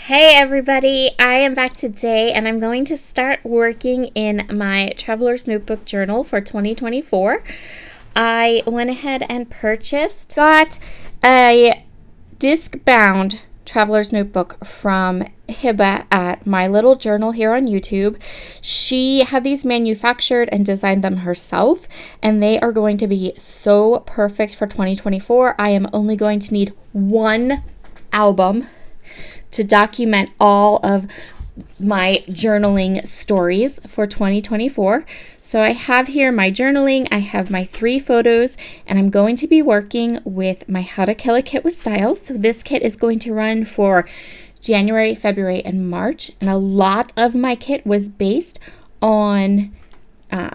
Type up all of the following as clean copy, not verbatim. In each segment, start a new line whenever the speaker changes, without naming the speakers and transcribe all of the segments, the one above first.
Hey everybody, I am back today and I'm going to start working in my Traveler's Notebook journal for 2024. I went ahead and got a disc-bound Traveler's Notebook from Hiba at My Little Journal here on YouTube. She had these manufactured and designed them herself, and they are going to be so perfect for 2024. I am only going to need one album to document all of my journaling stories for 2024. So I have here my journaling, I have my 3 photos, and I'm going to be working with my How to Kill a Kit with Style. So this kit is going to run for January, February, and March. And a lot of my kit was based on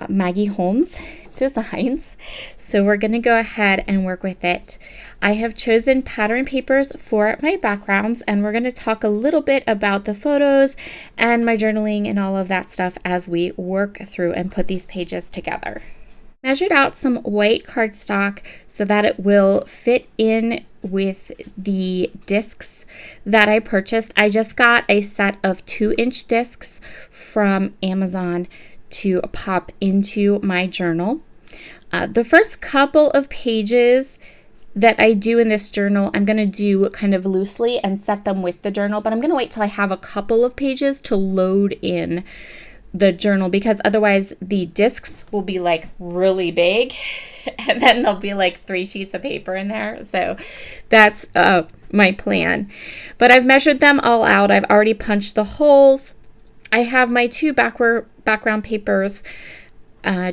Maggie Holmes designs. So we're going to go ahead and work with it. I have chosen pattern papers for my backgrounds, and we're going to talk a little bit about the photos and my journaling and all of that stuff as we work through and put these pages together. Measured out some white cardstock so that it will fit in with the discs that I purchased. I just got a set of 2-inch discs from Amazon to pop into my journal. The first couple of pages that I do in this journal, I'm going to do kind of loosely and set them with the journal, but I'm going to wait till I have a couple of pages to load in the journal, because otherwise the discs will be like really big and then there'll be like 3 sheets of paper in there. So that's my plan. But I've measured them all out. I've already punched the holes. I have my 2 background papers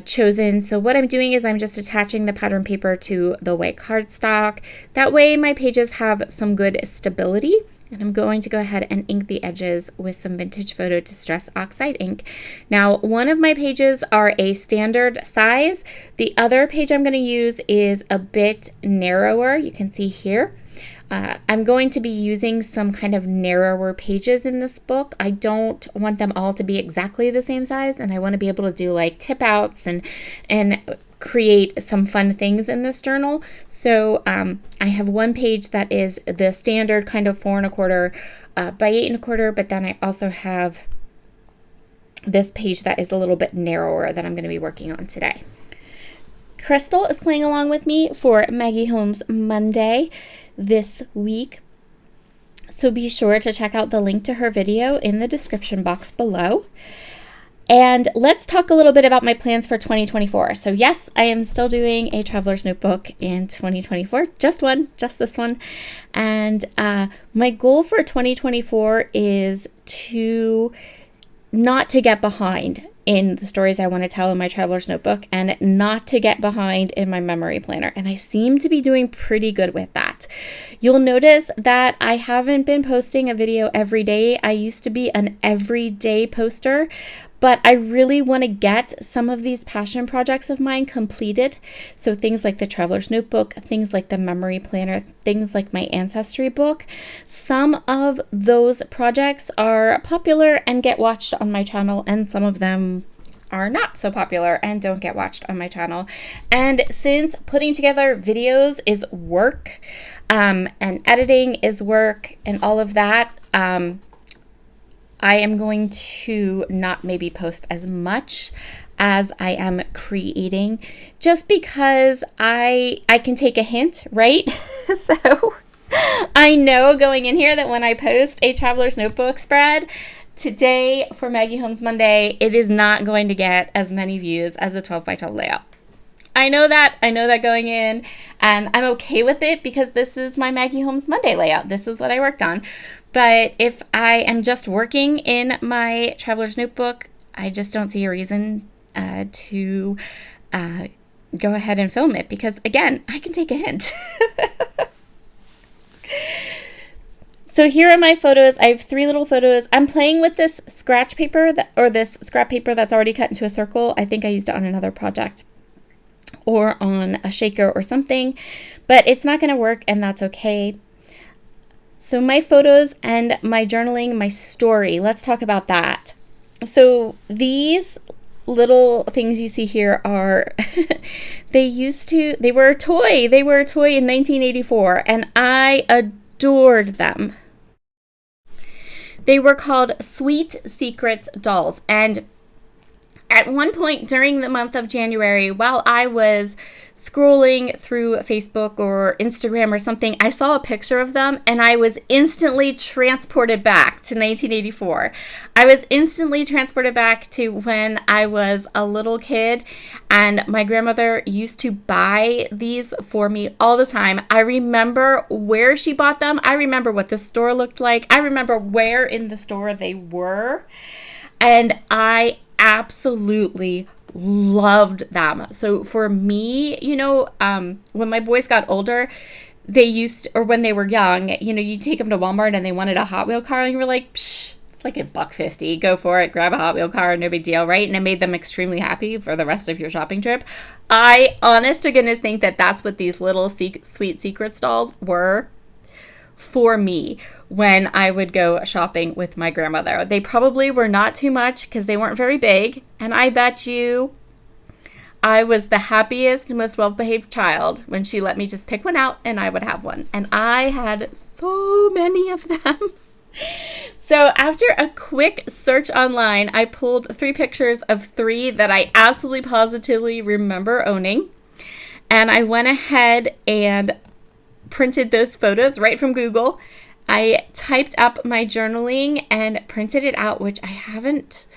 chosen. So what I'm doing is I'm just attaching the pattern paper to the white cardstock. That way my pages have some good stability. And I'm going to go ahead and ink the edges with some Vintage Photo Distress Oxide ink. Now, one of my pages are a standard size. The other page I'm going to use is a bit narrower. You can see here. I'm going to be using some kind of narrower pages in this book. I don't want them all to be exactly the same size, and I want to be able to do like tip outs and create some fun things in this journal. So I have one page that is the standard kind of 4 1/4 by 8 1/4, but then I also have this page that is a little bit narrower that I'm going to be working on today. Crystal is playing along with me for Maggie Holmes Monday this week. So be sure to check out the link to her video in the description box below. And let's talk a little bit about my plans for 2024. So yes, I am still doing a Traveler's Notebook in 2024, just this one. And my goal for 2024 is not to get behind in the stories I want to tell in my Traveler's Notebook, and not to get behind in my memory planner. And I seem to be doing pretty good with that. You'll notice that I haven't been posting a video every day. I used to be an everyday poster, but I really want to get some of these passion projects of mine completed. So things like the Traveler's Notebook, things like the memory planner, things like my ancestry book. Some of those projects are popular and get watched on my channel, and some of them are not so popular and don't get watched on my channel. And since putting together videos is work, and editing is work and all of that, I am going to not maybe post as much as I am creating, just because I can take a hint, right? So I know going in here that when I post a Traveler's Notebook spread today for Maggie Holmes Monday, it is not going to get as many views as the 12 by 12 layout. I know that going in, and I'm okay with it because this is my Maggie Holmes Monday layout. This is what I worked on. But if I am just working in my Traveler's Notebook, I just don't see a reason to go ahead and film it, because again, I can take a hint. So here are my photos. I have 3 little photos. I'm playing with this scratch paper this scrap paper that's already cut into a circle. I think I used it on another project or on a shaker or something, but it's not going to work, and that's okay. So my photos and my journaling, my story, let's talk about that. So these little things you see here are, they were a toy. They were a toy in 1984, and I adored them. They were called Sweet Secrets dolls. And at one point during the month of January, while I was scrolling through Facebook or Instagram or something, I saw a picture of them and I was instantly transported back to 1984. I was instantly transported back to when I was a little kid and my grandmother used to buy these for me all the time. I remember where she bought them. I remember what the store looked like. I remember where in the store they were. And I absolutely loved them. So for me, when my boys got older, when they were young, you take them to Walmart and they wanted a Hot Wheel car and you were like, psh, it's like $1.50. Go for it. Grab a Hot Wheel car. No big deal, right? And it made them extremely happy for the rest of your shopping trip. I, honest to goodness, think that that's what these little Sweet Secrets dolls were for me when I would go shopping with my grandmother. They probably were not too much because they weren't very big. And I bet you I was the happiest, most well-behaved child when she let me just pick one out and I would have one. And I had so many of them. So after a quick search online, I pulled 3 pictures of 3 that I absolutely positively remember owning. And I went ahead and printed those photos right from Google. I typed up my journaling and printed it out, which I haven't.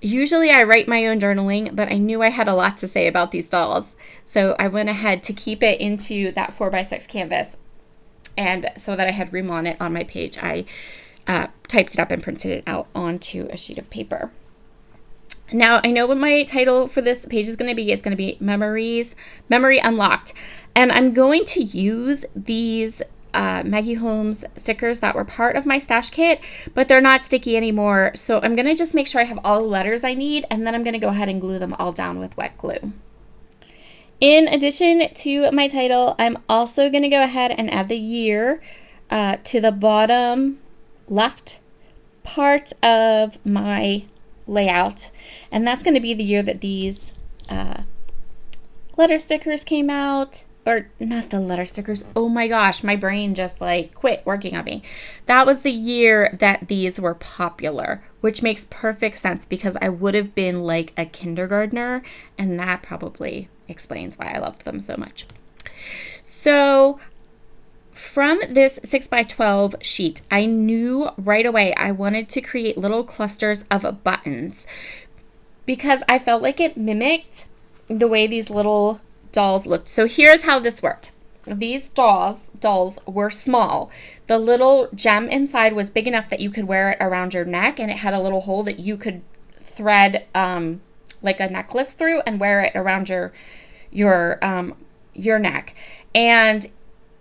Usually I write my own journaling, but I knew I had a lot to say about these dolls. So I went ahead to keep it into that 4x6 canvas. And so that I had room on it on my page, I typed it up and printed it out onto a sheet of paper. Now, I know what my title for this page is going to be. It's going to be Memory Unlocked. And I'm going to use these Maggie Holmes stickers that were part of my stash kit, but they're not sticky anymore. So I'm going to just make sure I have all the letters I need, and then I'm going to go ahead and glue them all down with wet glue. In addition to my title, I'm also going to go ahead and add the year to the bottom left part of my layout, and that's going to be the year that these letter stickers came out. Or not the letter stickers. Oh my gosh, my brain just quit working on me. That was the year that these were popular, which makes perfect sense because I would have been like a kindergartner, and that probably explains why I loved them so much. So from this 6x12 sheet, I knew right away I wanted to create little clusters of buttons because I felt like it mimicked the way these little dolls looked. So here's how this worked. These dolls were small. The little gem inside was big enough that you could wear it around your neck, and it had a little hole that you could thread like a necklace through and wear it around your neck. And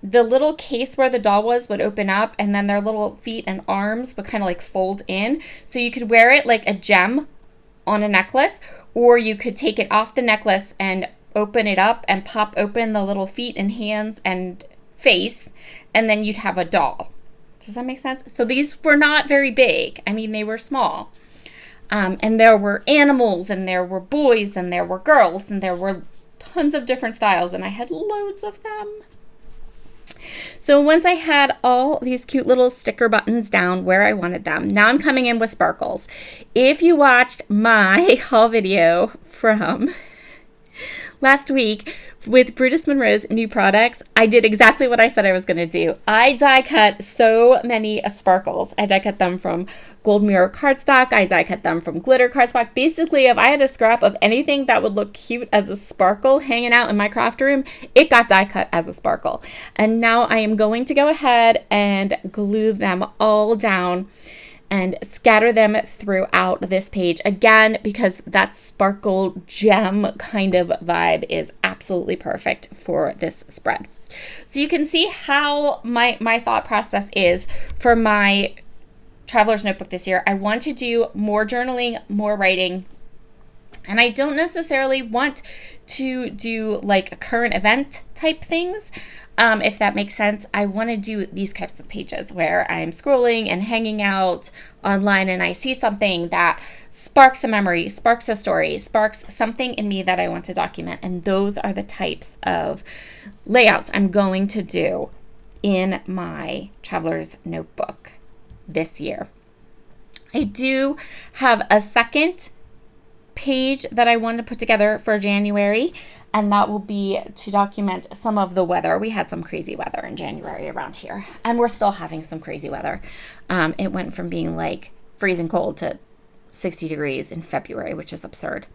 the little case where the doll would open up, and then their little feet and arms would kind of fold in. So you could wear it like a gem on a necklace, or you could take it off the necklace and open it up and pop open the little feet and hands and face, and then you'd have a doll. Does that make sense? So these were not very big. I mean, they were small. And there were animals, and there were boys, and there were girls, and there were tons of different styles, and I had loads of them. So once I had all these cute little sticker buttons down where I wanted them, now I'm coming in with sparkles. If you watched my haul video from last week with Brutus Monroe's new products, I did exactly what I said I was going to do. I die cut so many sparkles. I die cut them from gold mirror cardstock. I die cut them from glitter cardstock. Basically, if I had a scrap of anything that would look cute as a sparkle hanging out in my craft room, it got die cut as a sparkle. And now I am going to go ahead and glue them all down and scatter them throughout this page, again, because that sparkle gem kind of vibe is absolutely perfect for this spread. So you can see how my thought process is for my Traveler's Notebook this year. I want to do more journaling, more writing, and I don't necessarily want to do like current event type things. If that makes sense. I want to do these types of pages where I'm scrolling and hanging out online and I see something that sparks a memory, sparks a story, sparks something in me that I want to document. And those are the types of layouts I'm going to do in my Traveler's Notebook this year. I do have a second page that I want to put together for January, and that will be to document some of the weather. We had some crazy weather in January around here, and we're still having some crazy weather. It went from being like freezing cold to 60 degrees in February, which is absurd.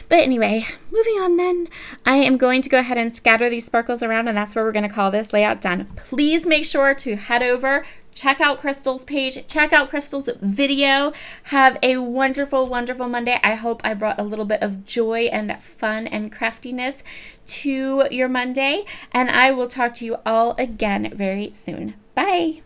But anyway, moving on then, I am going to go ahead and scatter these sparkles around, and that's where we're going to call this layout done. Please make sure to head over, check out Crystal's page, check out Crystal's video. Have a wonderful, wonderful Monday. I hope I brought a little bit of joy and fun and craftiness to your Monday, and I will talk to you all again very soon. Bye.